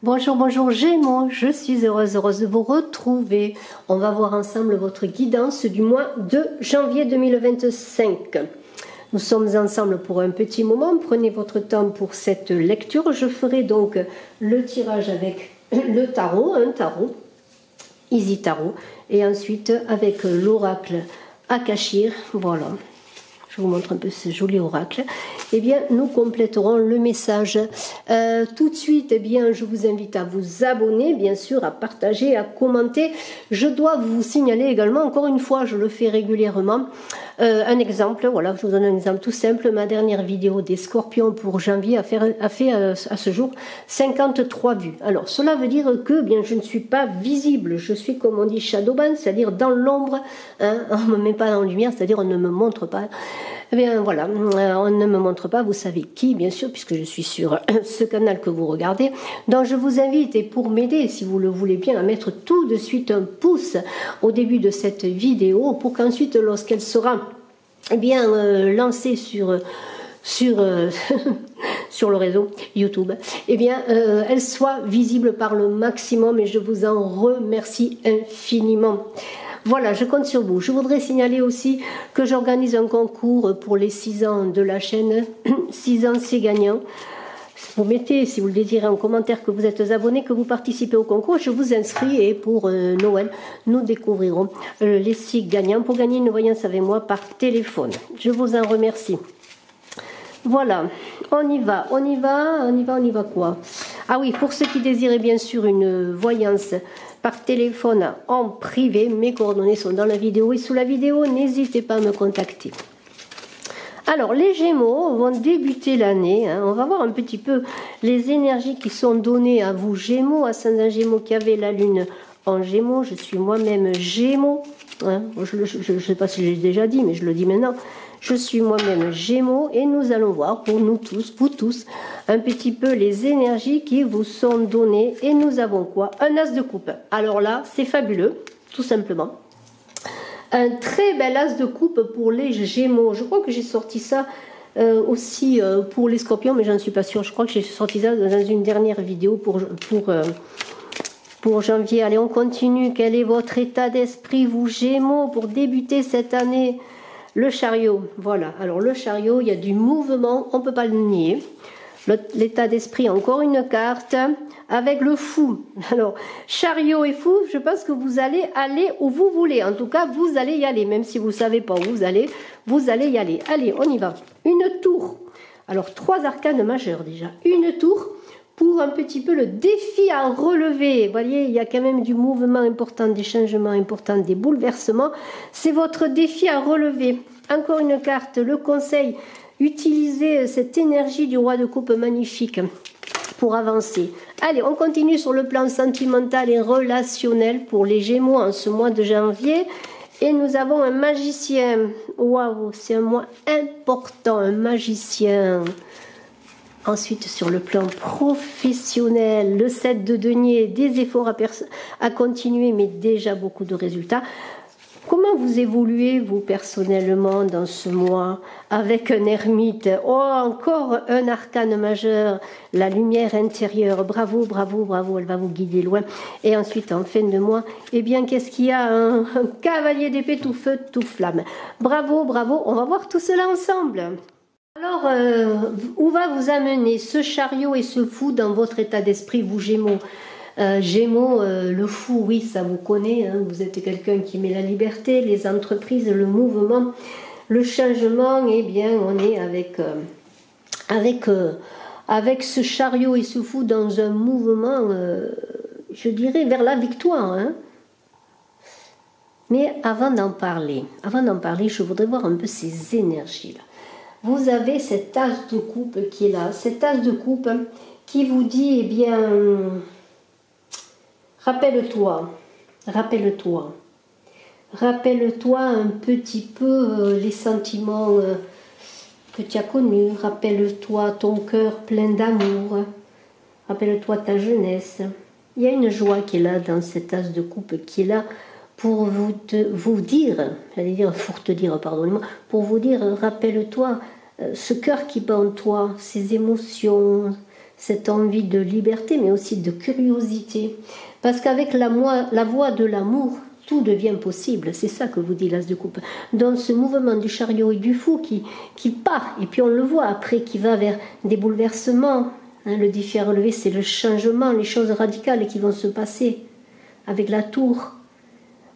Bonjour, bonjour Gémeaux, je suis heureuse de vous retrouver. On va voir ensemble votre guidance du mois de janvier 2025. Nous sommes ensemble pour un petit moment, prenez votre temps pour cette lecture. Je ferai donc le tirage avec le tarot, un tarot, Easy Tarot, et ensuite avec l'oracle Akashir, voilà. Je vous montre un peu ce joli oracle. Eh bien, nous compléterons le message. Tout de suite, eh bien, je vous invite à vous abonner, bien sûr, à partager, à commenter. Je dois vous signaler également, encore une fois, je le fais régulièrement, un exemple. Voilà, je vous donne un exemple tout simple. Ma dernière vidéo des scorpions pour janvier a fait à ce jour 53 vues. Alors, cela veut dire que, bien, je ne suis pas visible. Je suis, comme on dit, shadowban, c'est-à-dire dans l'ombre. Hein, on ne me met pas en lumière, c'est-à-dire on ne me montre pas. Eh bien voilà, on ne me montre pas, vous savez qui, bien sûr, puisque je suis sur ce canal que vous regardez. Donc je vous invite, et pour m'aider, si vous le voulez bien, à mettre tout de suite un pouce au début de cette vidéo, pour qu'ensuite, lorsqu'elle sera bien lancée sur le réseau YouTube, eh bien, elle soit visible par le maximum, et je vous en remercie infiniment. Voilà, je compte sur vous. Je voudrais signaler aussi que j'organise un concours pour les 6 ans de la chaîne. 6 ans, c'est gagnant. Vous mettez, si vous le désirez, en commentaire que vous êtes abonné, que vous participez au concours. Je vous inscris et pour Noël, nous découvrirons les 6 gagnants pour gagner une voyance avec moi par téléphone. Je vous en remercie. Voilà, on y va quoi? Ah oui, pour ceux qui désiraient bien sûr une voyance par téléphone en privé, mes coordonnées sont dans la vidéo et sous la vidéo, n'hésitez pas à me contacter. Alors, les Gémeaux vont débuter l'année, hein. On va voir un petit peu les énergies qui sont données à vous Gémeaux, ascendant Gémeaux qui avait la lune en Gémeaux. Je suis moi-même Gémeaux, hein. Je ne sais pas si je l'ai déjà dit, mais je le dis maintenant. Je suis moi-même Gémeaux et nous allons voir pour nous tous, vous tous, un petit peu les énergies qui vous sont données. Et nous avons quoi? Un as de coupe. Alors là, c'est fabuleux, tout simplement. Un très bel as de coupe pour les Gémeaux. Je crois que j'ai sorti ça aussi pour les Scorpions, mais j'en suis pas sûre. Je crois que j'ai sorti ça dans une dernière vidéo pour janvier. Allez, on continue. Quel est votre état d'esprit, vous Gémeaux, pour débuter cette année? Le chariot, voilà. Alors le chariot, il y a du mouvement, on ne peut pas le nier. L'état d'esprit, encore une carte, avec le fou. Alors, chariot et fou, je pense que vous allez aller où vous voulez. En tout cas, vous allez y aller, même si vous ne savez pas où vous allez y aller. Allez, on y va. Une tour. Alors, 3 arcanes majeures déjà. Une tour pour un petit peu le défi à relever. Vous voyez, il y a quand même du mouvement important, des changements importants, des bouleversements. C'est votre défi à relever. Encore une carte, le conseil. Utilisez cette énergie du roi de coupe magnifique pour avancer. Allez, on continue sur le plan sentimental et relationnel pour les Gémeaux en ce mois de janvier. Et nous avons un magicien. Waouh, c'est un mois important, un magicien. Ensuite, sur le plan professionnel, le 7 de denier, des efforts à continuer, mais déjà beaucoup de résultats. Comment vous évoluez, vous, personnellement, dans ce mois, avec un ermite? Oh, encore un arcane majeur, la lumière intérieure. Bravo, bravo, bravo, elle va vous guider loin. Et ensuite, en fin de mois, eh bien, qu'est-ce qu'il y a? Un cavalier d'épée tout feu, tout flamme. Bravo, bravo, on va voir tout cela ensemble. Alors, où va vous amener ce chariot et ce fou dans votre état d'esprit, vous Gémeaux? Gémeaux, le fou, oui, ça vous connaît, hein. Vous êtes quelqu'un qui met la liberté, les entreprises, le mouvement, le changement. Eh bien, on est avec ce chariot et ce fou dans un mouvement, je dirais, vers la victoire, hein. Mais avant d'en parler, je voudrais voir un peu ces énergies-là. Vous avez cet as de coupe qui est là, cet as de coupe qui vous dit, eh bien, rappelle-toi un petit peu les sentiments que tu as connus, rappelle-toi ton cœur plein d'amour, rappelle-toi ta jeunesse. Il y a une joie qui est là dans cet as de coupe qui est là pour vous dire, rappelle-toi ce cœur qui bat en toi, ces émotions, cette envie de liberté, mais aussi de curiosité. Parce qu'avec la voie de l'amour, tout devient possible. C'est ça que vous dit l'As de coupe. Dans ce mouvement du chariot et du fou qui part, et puis on le voit après, qui va vers des bouleversements. Hein, le défi à relever, c'est le changement, les choses radicales qui vont se passer avec la tour.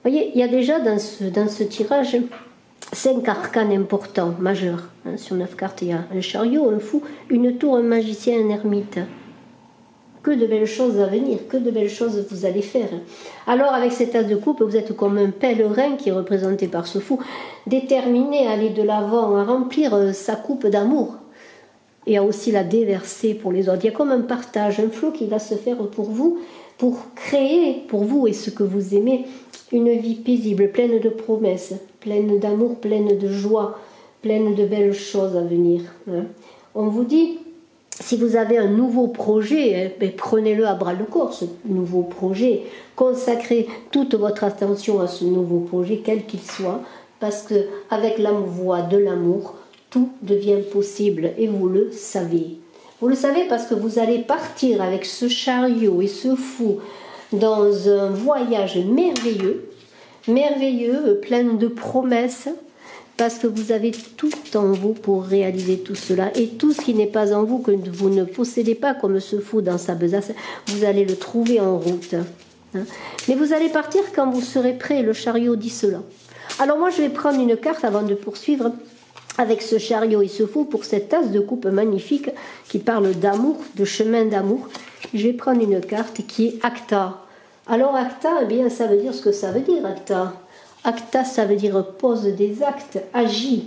Vous voyez, il y a déjà dans ce tirage 5 arcanes importants, majeurs. Hein, sur 9 cartes, il y a un chariot, un fou, une tour, un magicien, un ermite. Que de belles choses à venir, que de belles choses vous allez faire. Alors avec cet as de coupe, vous êtes comme un pèlerin qui est représenté par ce fou, déterminé à aller de l'avant, à remplir sa coupe d'amour et à aussi la déverser pour les autres. Il y a comme un partage, un flot qui va se faire pour vous, pour créer pour vous et ce que vous aimez une vie paisible, pleine de promesses, pleine d'amour, pleine de joie, pleine de belles choses à venir. On vous dit, si vous avez un nouveau projet, prenez-le à bras le corps, ce nouveau projet. Consacrez toute votre attention à ce nouveau projet, quel qu'il soit, parce qu'avec la voie de l'amour, tout devient possible et vous le savez. Vous le savez parce que vous allez partir avec ce chariot et ce fou dans un voyage merveilleux, plein de promesses, parce que vous avez tout en vous pour réaliser tout cela. Et tout ce qui n'est pas en vous, que vous ne possédez pas, comme ce fou dans sa besace, vous allez le trouver en route. Mais vous allez partir quand vous serez prêt, le chariot dit cela. Alors moi, je vais prendre une carte avant de poursuivre avec ce chariot et ce fou pour cette tasse de coupe magnifique qui parle d'amour, de chemin d'amour. Je vais prendre une carte qui est Acta. Alors Acta, eh bien, ça veut dire ce que ça veut dire, Acta. Acta, ça veut dire pose des actes, agis.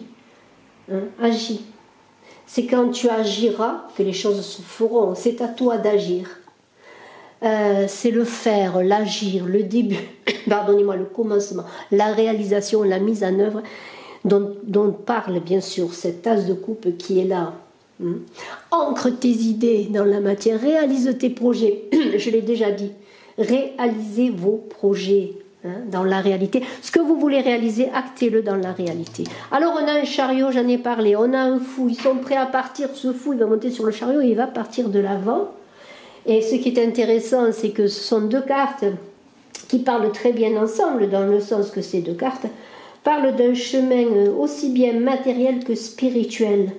Agis. C'est quand tu agiras que les choses se feront. C'est à toi d'agir. C'est le faire, l'agir, le début, pardonnez-moi, le commencement, la réalisation, la mise en œuvre dont parle bien sûr cette tasse de coupe qui est là. Ancre tes idées dans la matière, réalise tes projets. Je l'ai déjà dit. Réalisez vos projets. Dans la réalité. Ce que vous voulez réaliser, actez-le dans la réalité. Alors on a un chariot, j'en ai parlé, on a un fou, ils sont prêts à partir, ce fou il va monter sur le chariot et il va partir de l'avant. Et ce qui est intéressant, c'est que ce sont deux cartes qui parlent très bien ensemble, dans le sens que ces deux cartes parlent d'un chemin aussi bien matériel que spirituel.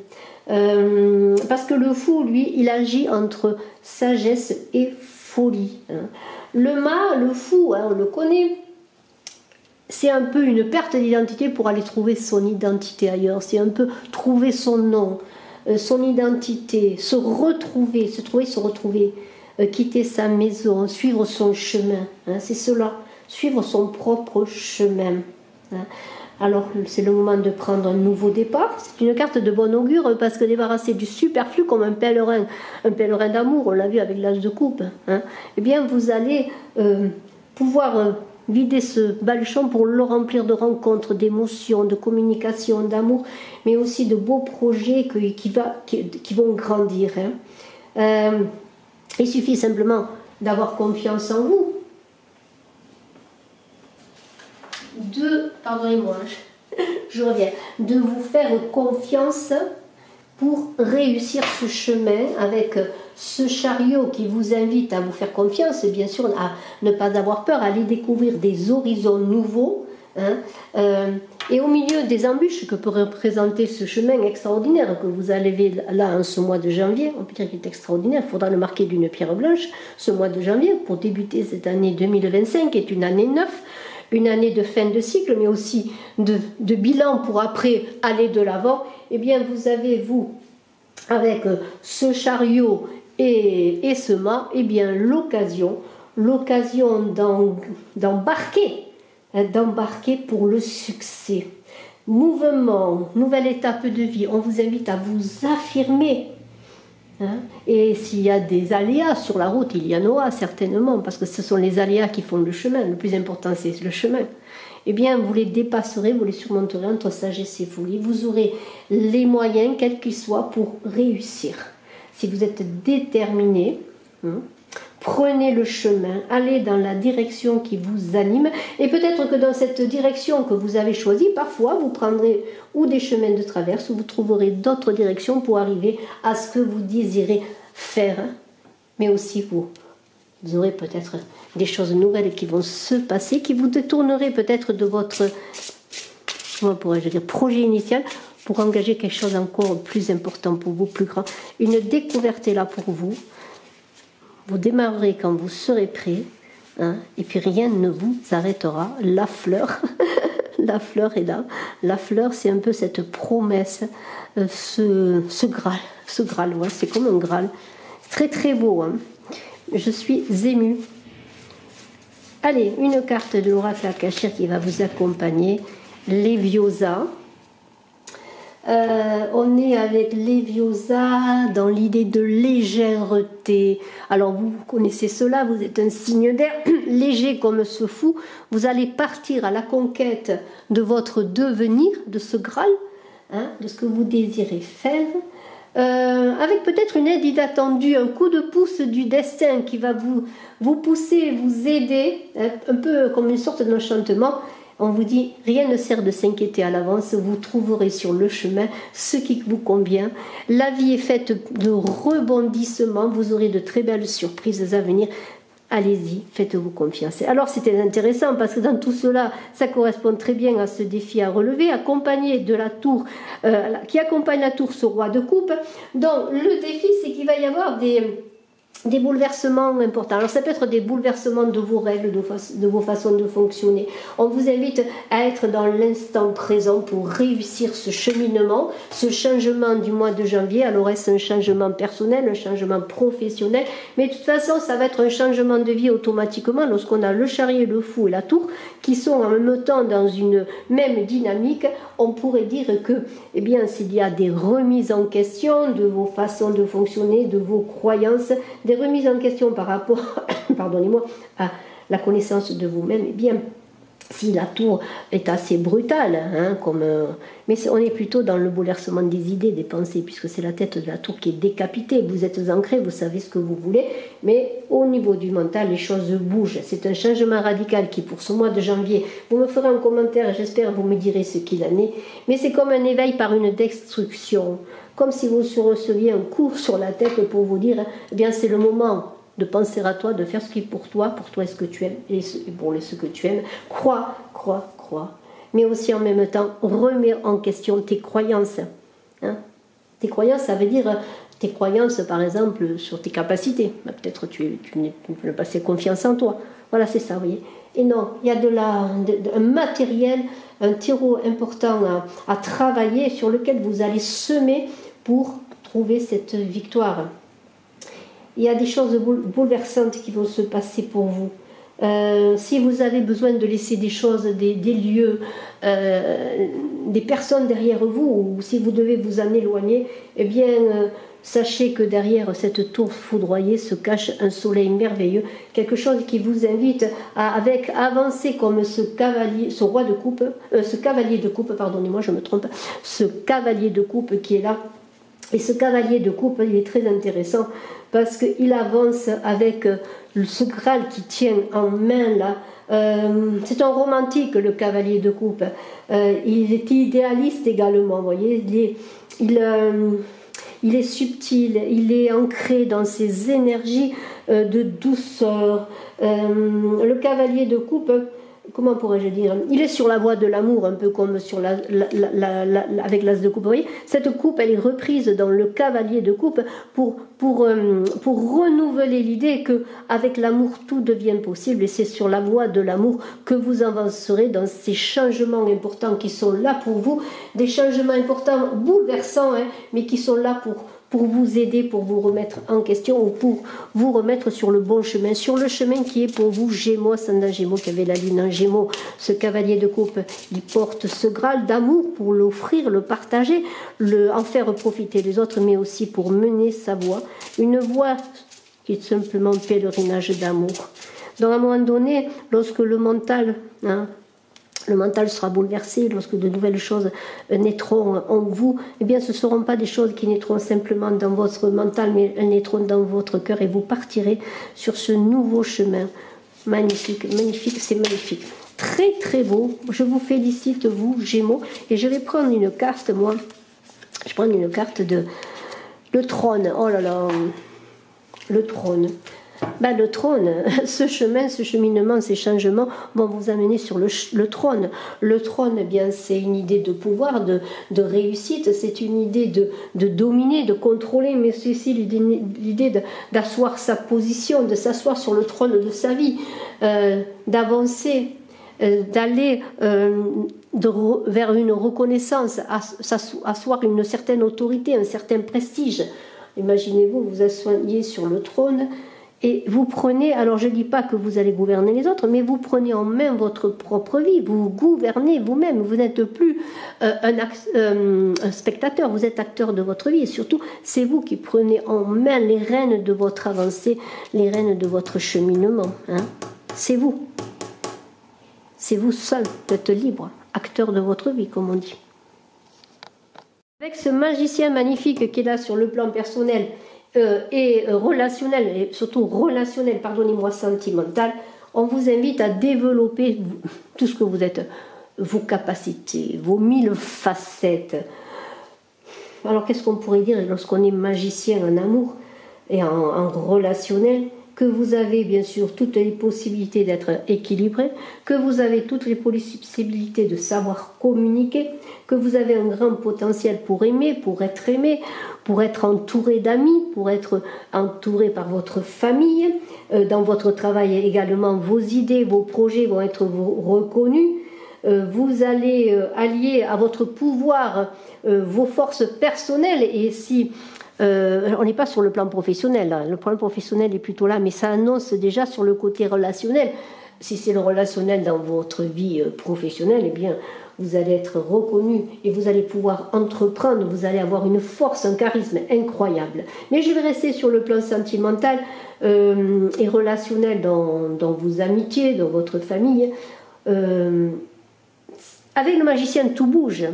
Parce que le fou, lui, il agit entre sagesse et folie. Le fou, on le connaît, c'est un peu une perte d'identité pour aller trouver son identité ailleurs. C'est un peu trouver son nom, son identité, se retrouver, quitter sa maison, suivre son chemin. C'est cela, suivre son propre chemin. Alors c'est le moment de prendre un nouveau départ. C'est une carte de bon augure parce que débarrasser du superflu comme un pèlerin d'amour, on l'a vu avec l'as de coupe, eh bien vous allez pouvoir vider ce baluchon pour le remplir de rencontres, d'émotions, de communication, d'amour, mais aussi de beaux projets qui vont grandir. Il suffit simplement d'avoir confiance en vous, pardonnez-moi, je reviens, de vous faire confiance pour réussir ce chemin avec ce chariot qui vous invite à vous faire confiance et bien sûr à ne pas avoir peur, à aller découvrir des horizons nouveaux, et au milieu des embûches que peut représenter ce chemin extraordinaire que vous allez là en ce mois de janvier, on peut dire qu'il est extraordinaire, il faudra le marquer d'une pierre blanche, ce mois de janvier pour débuter cette année 2025 qui est une année neuve, une année de fin de cycle, mais aussi de bilan pour après aller de l'avant. Eh bien, vous avez, vous, avec ce chariot et ce mât, eh bien, l'occasion d'embarquer pour le succès. Mouvement, nouvelle étape de vie, on vous invite à vous affirmer. Et s'il y a des aléas sur la route, il y en aura certainement, parce que ce sont les aléas qui font le chemin. Le plus important, c'est le chemin. Eh bien, vous les dépasserez, vous les surmonterez entre sagesse et folie. Vous aurez les moyens, quels qu'ils soient, pour réussir. Si vous êtes déterminé, prenez le chemin, allez dans la direction qui vous anime. Et peut-être que dans cette direction que vous avez choisie, parfois, vous prendrez ou des chemins de traverse, ou vous trouverez d'autres directions pour arriver à ce que vous désirez faire mais aussi vous aurez peut-être des choses nouvelles qui vont se passer, qui vous détourneraient peut-être de votre, comment pourrais-je dire, projet initial, pour engager quelque chose encore plus important pour vous, plus grand. Une découverte est là pour vous. Vous démarrerez quand vous serez prêt, hein, et puis rien ne vous arrêtera. La fleur, la fleur est là. La fleur, c'est un peu cette promesse, ce Graal, ouais, c'est comme un Graal. Très très beau, hein. Je suis émue. Allez, une carte de l'oracle Akashique qui va vous accompagner. Leviosa. On est avec Leviosa dans l'idée de légèreté. Alors vous connaissez cela, vous êtes un signe d'air, léger comme ce fou. Vous allez partir à la conquête de votre devenir, de ce Graal, hein, de ce que vous désirez faire. Avec peut-être une aide inattendue, un coup de pouce du destin qui va vous pousser, vous aider, hein, un peu comme une sorte d'enchantement. On vous dit, rien ne sert de s'inquiéter à l'avance, vous trouverez sur le chemin ce qui vous convient. La vie est faite de rebondissements, vous aurez de très belles surprises à venir. Allez-y, faites-vous confiance. Alors c'était intéressant parce que dans tout cela, ça correspond très bien à ce défi à relever, accompagné de la tour, qui accompagne la tour, ce roi de coupe. Donc le défi, c'est qu'il va y avoir des bouleversements importants. Alors ça peut être des bouleversements de vos règles, de vos façons de fonctionner. On vous invite à être dans l'instant présent pour réussir ce cheminement, ce changement du mois de janvier. Alors est-ce un changement personnel, un changement professionnel, mais de toute façon ça va être un changement de vie automatiquement lorsqu'on a le chariot, le fou et la tour qui sont en même temps dans une même dynamique. On pourrait dire que, eh bien, s'il y a des remises en question de vos façons de fonctionner, de vos croyances, des remises en question par rapport, pardonnez-moi, à la connaissance de vous-même, eh bien, si la tour est assez brutale, hein, mais on est plutôt dans le bouleversement des idées, des pensées, puisque c'est la tête de la tour qui est décapitée. Vous êtes ancré, vous savez ce que vous voulez, mais au niveau du mental, les choses bougent. C'est un changement radical qui, pour ce mois de janvier, vous me ferez un commentaire, j'espère vous me direz ce qu'il en est, mais c'est comme un éveil par une destruction, comme si vous receviez un coup sur la tête pour vous dire, eh bien c'est le moment de penser à toi, de faire ce qui est pour toi est ce que tu aimes, et pour ce que tu aimes. Crois. Mais aussi en même temps, remets en question tes croyances. Hein? Tes croyances, ça veut dire tes croyances, par exemple, sur tes capacités. Peut-être tu ne pas assez confiance en toi. Voilà, c'est ça, vous voyez. Et non, il y a un matériel, un terreau important à travailler sur lequel vous allez semer pour trouver cette victoire. Il y a des choses bouleversantes qui vont se passer pour vous. Si vous avez besoin de laisser des choses, des lieux, des personnes derrière vous, ou si vous devez vous en éloigner, eh bien, sachez que derrière cette tour foudroyée se cache un soleil merveilleux, quelque chose qui vous invite à avancer comme ce cavalier de coupe, pardonnez-moi, je me trompe, ce cavalier de coupe qui est là. Et ce cavalier de coupe, il est très intéressant parce qu'il avance avec ce Graal qui tient en main là. C'est un romantique, le cavalier de coupe. Il est idéaliste également, vous voyez. Il est subtil, il est ancré dans ses énergies de douceur. Le cavalier de coupe, comment pourrais-je dire, il est sur la voie de l'amour, un peu comme sur avec l'as de coupe. Vous voyez, cette coupe, elle est reprise dans le cavalier de coupe pour renouveler l'idée qu'avec l'amour, tout devient possible. Et c'est sur la voie de l'amour que vous avancerez dans ces changements importants qui sont là pour vous. Des changements importants, bouleversants, hein, mais qui sont là pour vous aider, pour vous remettre en question ou pour vous remettre sur le bon chemin, sur le chemin qui est pour vous Gémeaux, ascendant Gémeaux, qui avait la lune en Gémeaux. Ce cavalier de coupe, il porte ce Graal d'amour pour l'offrir, le partager, en faire profiter les autres, mais aussi pour mener sa voie, une voie qui est simplement pèlerinage d'amour. Donc à un moment donné, lorsque le mental sera bouleversé, lorsque de nouvelles choses naîtront en vous, eh bien ce ne seront pas des choses qui naîtront simplement dans votre mental, mais elles naîtront dans votre cœur et vous partirez sur ce nouveau chemin. Magnifique, magnifique, c'est magnifique. Très très beau, je vous félicite vous Gémeaux, et je vais prendre une carte, moi, je prends une carte de le trône, oh là là, le trône. Ben, le trône, ce chemin, ce cheminement, ces changements vont vous amener sur le trône. Le trône, eh bien, c'est une idée de pouvoir, de réussite, c'est une idée de dominer, de contrôler, mais c'est aussi l'idée d'asseoir sa position, de s'asseoir sur le trône de sa vie, d'avancer, d'aller vers une reconnaissance, asseoir une certaine autorité, un certain prestige. Imaginez-vous, vous asseyez sur le trône. Et vous prenez, alors je ne dis pas que vous allez gouverner les autres, mais vous prenez en main votre propre vie, vous gouvernez vous-même, vous n'êtes plus un spectateur, vous êtes acteur de votre vie, et surtout c'est vous qui prenez en main les rênes de votre avancée, les rênes de votre cheminement. Hein. C'est vous seul, vous êtes libre, acteur de votre vie, comme on dit. Avec ce magicien magnifique qui est là sur le plan personnel, et relationnel, et surtout relationnel, pardonnez-moi, sentimental, on vous invite à développer tout ce que vous êtes, vos capacités, vos 1000 facettes. Alors qu'est-ce qu'on pourrait dire lorsqu'on est magicien en amour et en relationnel? Que vous avez bien sûr toutes les possibilités d'être équilibré, que vous avez toutes les possibilités de savoir communiquer, que vous avez un grand potentiel pour aimer, pour être entouré d'amis, pour être entouré par votre famille. Dans votre travail également, vos idées, vos projets vont être reconnus. Vous allez allier à votre pouvoir vos forces personnelles, et si on n'est pas sur le plan professionnel, là. Le plan professionnel est plutôt là, mais ça annonce déjà sur le côté relationnel. Si c'est le relationnel dans votre vie professionnelle, eh bien, vous allez être reconnu et vous allez pouvoir entreprendre, vous allez avoir une force, un charisme incroyable. Mais je vais rester sur le plan sentimental et relationnel dans vos amitiés, dans votre famille. Avec le magicien, tout bouge.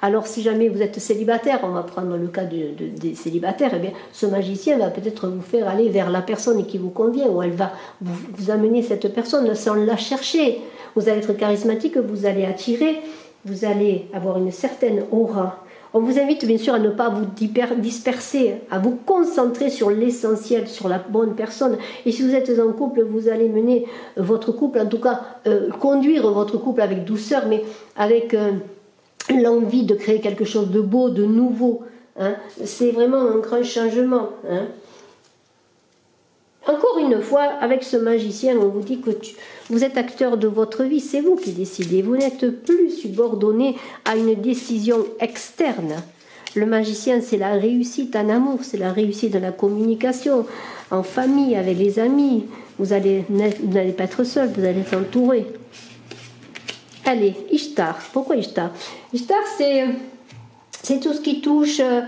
Alors si jamais vous êtes célibataire, on va prendre le cas des célibataires, eh bien, ce magicien va peut-être vous faire aller vers la personne qui vous convient, ou elle va vous amener cette personne sans la chercher. Vous allez être charismatique, vous allez attirer, vous allez avoir une certaine aura. On vous invite bien sûr à ne pas vous disperser, à vous concentrer sur l'essentiel, sur la bonne personne. Et si vous êtes en couple, vous allez mener votre couple, en tout cas conduire votre couple avec douceur, mais avec l'envie de créer quelque chose de beau, de nouveau. Hein. C'est vraiment un grand changement. Hein. Encore une fois, avec ce magicien, on vous dit que vous êtes acteur de votre vie, c'est vous qui décidez. Vous n'êtes plus subordonné à une décision externe. Le magicien, c'est la réussite en amour, c'est la réussite de la communication, en famille, avec les amis. Vous n'allez pas être seul, vous allez être entouré. Allez, Ishtar. Pourquoi Ishtar? Ishtar, c'est tout ce qui touche à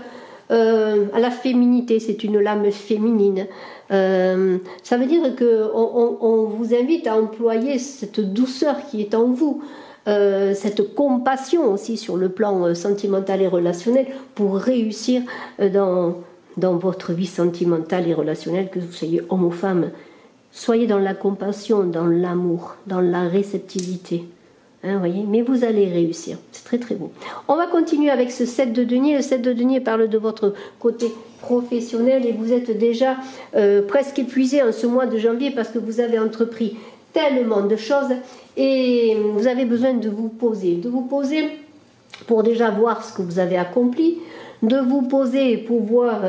la féminité, c'est une lame féminine. Ça veut dire qu'on vous invite à employer cette douceur qui est en vous, cette compassion aussi sur le plan sentimental et relationnel pour réussir dans votre vie sentimentale et relationnelle, que vous soyez homme ou femme. Soyez dans la compassion, dans l'amour, dans la réceptivité. Hein, voyez, mais vous allez réussir, c'est très très beau. On va continuer avec ce 7 de denier. Le 7 de denier parle de votre côté professionnel et vous êtes déjà presque épuisé en ce mois de janvier parce que vous avez entrepris tellement de choses et vous avez besoin de vous poser pour déjà voir ce que vous avez accompli, de vous poser pour voir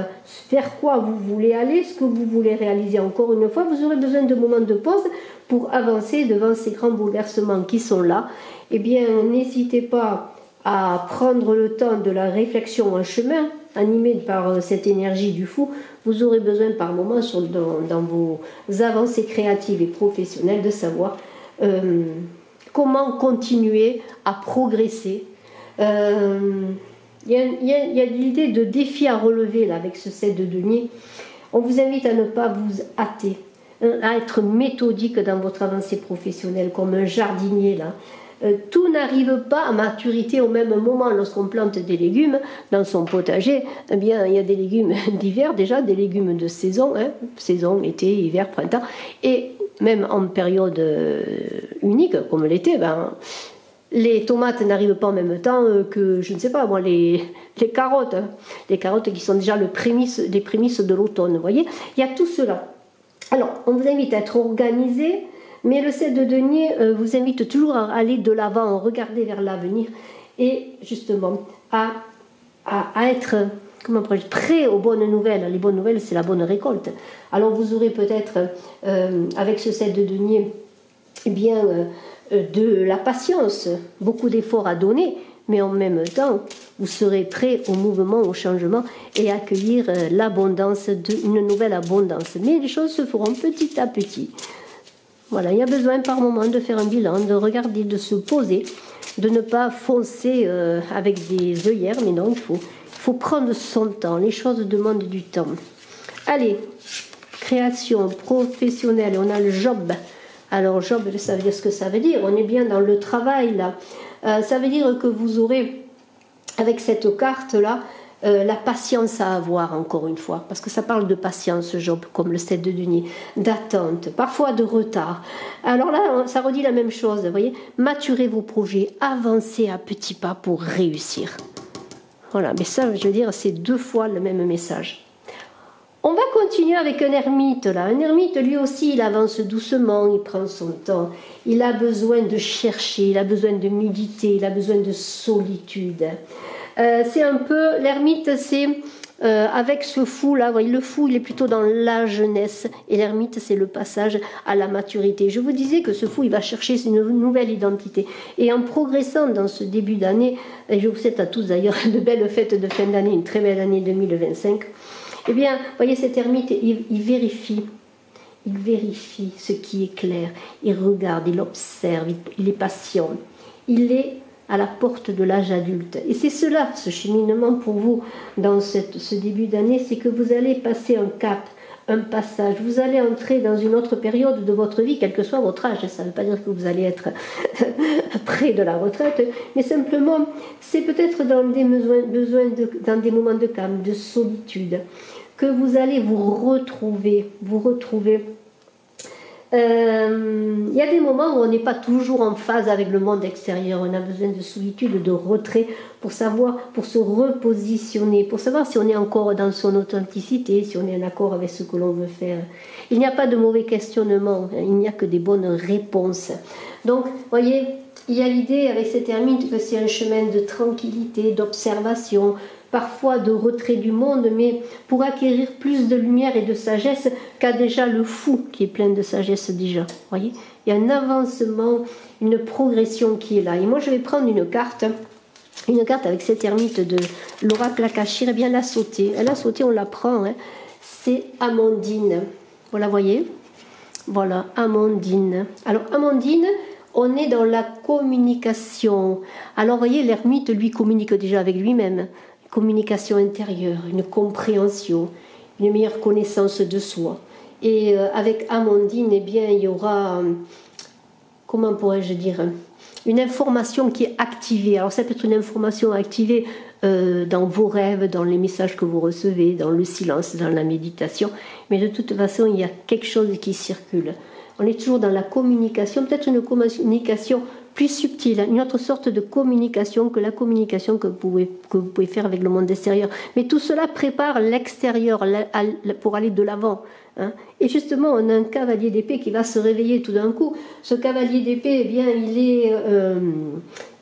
vers quoi vous voulez aller, ce que vous voulez réaliser. Encore une fois, vous aurez besoin de moments de pause pour avancer devant ces grands bouleversements qui sont là. Eh bien, n'hésitez pas à prendre le temps de la réflexion en chemin, animé par cette énergie du fou. Vous aurez besoin par moments dans vos avancées créatives et professionnelles de savoir comment continuer à progresser. Il y a l'idée de défi à relever là, avec ce 7 de denier. On vous invite à ne pas vous hâter, à être méthodique dans votre avancée professionnelle, comme un jardinier là. Tout n'arrive pas à maturité au même moment. Lorsqu'on plante des légumes dans son potager, eh bien, il y a des légumes d'hiver déjà, des légumes de saison, hein, saison, été, hiver, printemps, et même en période unique, comme l'été, ben, les tomates n'arrivent pas en même temps que, je ne sais pas moi, les carottes. Hein. Les carottes qui sont déjà les prémices de l'automne, vous voyez. Il y a tout cela. Alors, on vous invite à être organisé, mais le 7 de denier vous invite toujours à aller de l'avant, à regarder vers l'avenir et justement à être prêt aux bonnes nouvelles. Les bonnes nouvelles, c'est la bonne récolte. Alors, vous aurez peut-être, avec ce 7 de denier, eh bien, de la patience, beaucoup d'efforts à donner, mais en même temps, vous serez prêt au mouvement, au changement et à accueillir l'abondance, une nouvelle abondance. Mais les choses se feront petit à petit. Voilà, il y a besoin par moment de faire un bilan, de regarder, de se poser, de ne pas foncer avec des œillères, mais non, il faut prendre son temps. Les choses demandent du temps. Allez, création professionnelle, on a le job. Alors, job, ça veut dire ce que ça veut dire. On est bien dans le travail, là. Ça veut dire que vous aurez, avec cette carte-là, la patience à avoir, encore une fois. Parce que ça parle de patience, job, comme le 7 de denier. D'attente, parfois de retard. Alors là, ça redit la même chose, vous voyez. Maturez vos projets, avancez à petits pas pour réussir. Voilà, mais ça, je veux dire, c'est 2 fois le même message. On va continuer avec un ermite là. Un ermite, lui aussi, il avance doucement, il prend son temps. Il a besoin de chercher, il a besoin de méditer, il a besoin de solitude. C'est un peu, l'ermite, c'est avec ce fou là, vous voyez, le fou, il est plutôt dans la jeunesse. Et l'ermite, c'est le passage à la maturité. Je vous disais que ce fou, il va chercher une nouvelle identité. Et en progressant dans ce début d'année, et je vous souhaite à tous d'ailleurs de belles fêtes de fin d'année, une très belle année 2025. Eh bien, vous voyez, cet ermite, il vérifie ce qui est clair, il regarde, il observe, il est patient, il est à la porte de l'âge adulte. Et c'est cela, ce cheminement pour vous dans ce début d'année, c'est que vous allez passer un cap, un passage, vous allez entrer dans une autre période de votre vie, quel que soit votre âge. Ça ne veut pas dire que vous allez être près de la retraite, mais simplement, c'est peut-être dans des dans des moments de calme, de solitude, que vous allez vous retrouver. Il y a des moments où on n'est pas toujours en phase avec le monde extérieur. On a besoin de solitude, de retrait pour se repositionner, pour savoir si on est encore dans son authenticité, si on est en accord avec ce que l'on veut faire. Il n'y a pas de mauvais questionnement, il n'y a que des bonnes réponses. Donc, vous voyez, il y a l'idée avec cet ermite que c'est un chemin de tranquillité, d'observation, parfois de retrait du monde, mais pour acquérir plus de lumière et de sagesse qu'a déjà le fou, qui est plein de sagesse déjà. Voyez, il y a un avancement, une progression qui est là. Et moi, je vais prendre une carte avec cette ermite de l'oracle Akashir. Eh bien, elle a sauté, on la prend. Hein. C'est Amandine. Vous la voyez? Voilà, Amandine. Alors, Amandine, on est dans la communication. Alors, vous voyez, l'ermite, lui, communique déjà avec lui-même. Communication intérieure, une compréhension, une meilleure connaissance de soi. Et avec Amandine, eh bien, il y aura, comment pourrais-je dire, une information qui est activée. Alors ça peut être une information activée dans vos rêves, dans les messages que vous recevez, dans le silence, dans la méditation. Mais de toute façon, il y a quelque chose qui circule. On est toujours dans la communication, peut-être une communication plus subtile, une autre sorte de communication que la communication que vous pouvez faire avec le monde extérieur. Mais tout cela prépare l'extérieur pour aller de l'avant. Hein. Et justement, on a un cavalier d'épée qui va se réveiller tout d'un coup. Ce cavalier d'épée, eh bien,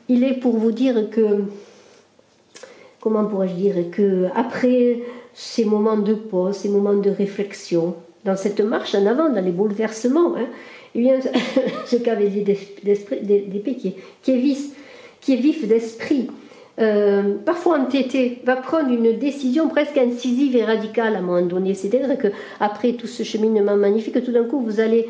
il est pour vous dire que, comment pourrais-je dire, que après ces moments de pause, ces moments de réflexion, dans cette marche en avant, dans les bouleversements, hein, eh bien, ce cavalier d'épée qui est vif d'esprit, parfois entêté, va prendre une décision presque incisive et radicale à un moment donné. C'est-à-dire qu'après tout ce cheminement magnifique, tout d'un coup, vous allez,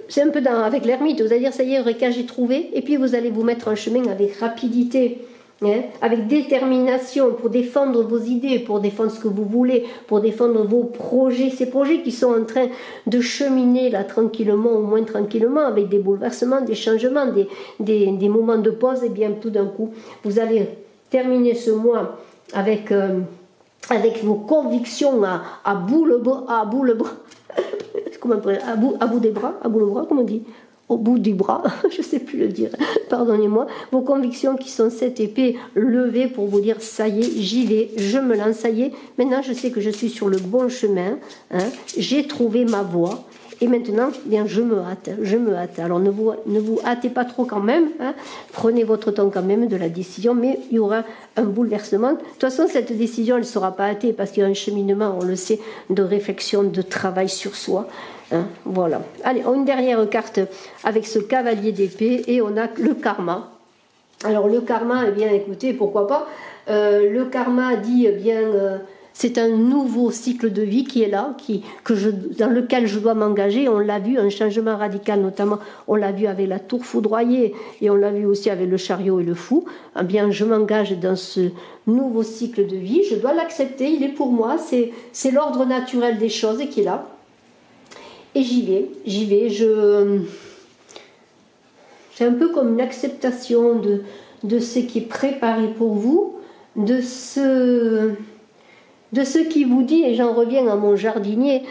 c'est un peu avec l'ermite, vous allez dire, ça y est, Eureka, j'ai trouvé, et puis vous allez vous mettre en chemin avec rapidité, hein, avec détermination pour défendre vos idées, pour défendre ce que vous voulez, pour défendre vos projets, ces projets qui sont en train de cheminer là tranquillement, au moins tranquillement, avec des bouleversements, des changements, des moments de pause. Et bien tout d'un coup, vous allez terminer ce mois avec vos convictions à bout le bras, comment on pourrait, à bout des bras, à bout le bras, comment on dit, au bout du bras, je ne sais plus le dire, pardonnez-moi, vos convictions qui sont cette épée levée pour vous dire ça y est, j'y vais, je me lance, ça y est, maintenant je sais que je suis sur le bon chemin, hein, j'ai trouvé ma voie. Et maintenant, bien, je me hâte. Alors ne vous hâtez pas trop quand même, hein. Prenez votre temps quand même de la décision, mais il y aura un bouleversement. De toute façon, cette décision, elle ne sera pas hâtée parce qu'il y a un cheminement, on le sait, de réflexion, de travail sur soi. Hein, voilà. Allez, une dernière carte avec ce cavalier d'épée et on a le karma. Alors le karma, eh bien, écoutez, pourquoi pas. Le karma dit, eh bien... c'est un nouveau cycle de vie qui est là, dans lequel je dois m'engager. On l'a vu, un changement radical, notamment, on l'a vu avec la tour foudroyée et on l'a vu aussi avec le chariot et le fou. Eh bien, je m'engage dans ce nouveau cycle de vie. Je dois l'accepter, il est pour moi. C'est l'ordre naturel des choses qui est là. Et j'y vais. C'est un peu comme une acceptation de ce qui est préparé pour vous, de ce qui vous dit, et j'en reviens à mon jardinier,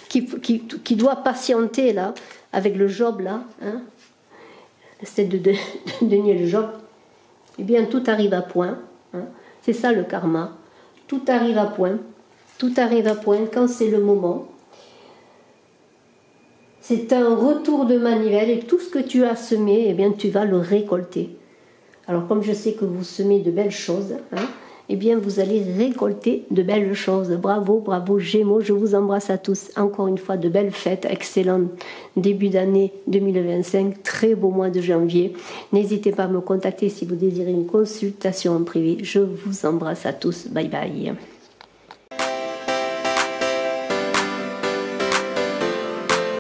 qui doit patienter là, avec le Job là, hein, c'est de nier le Job, eh bien tout arrive à point, hein, c'est ça le karma, tout arrive à point quand c'est le moment. C'est un retour de manivelle et tout ce que tu as semé, eh bien tu vas le récolter. Alors comme je sais que vous semez de belles choses, hein, eh bien vous allez récolter de belles choses. Bravo, bravo Gémeaux, je vous embrasse à tous. Encore une fois, de belles fêtes, excellent début d'année 2025, très beau mois de janvier. N'hésitez pas à me contacter si vous désirez une consultation en privé. Je vous embrasse à tous, bye bye.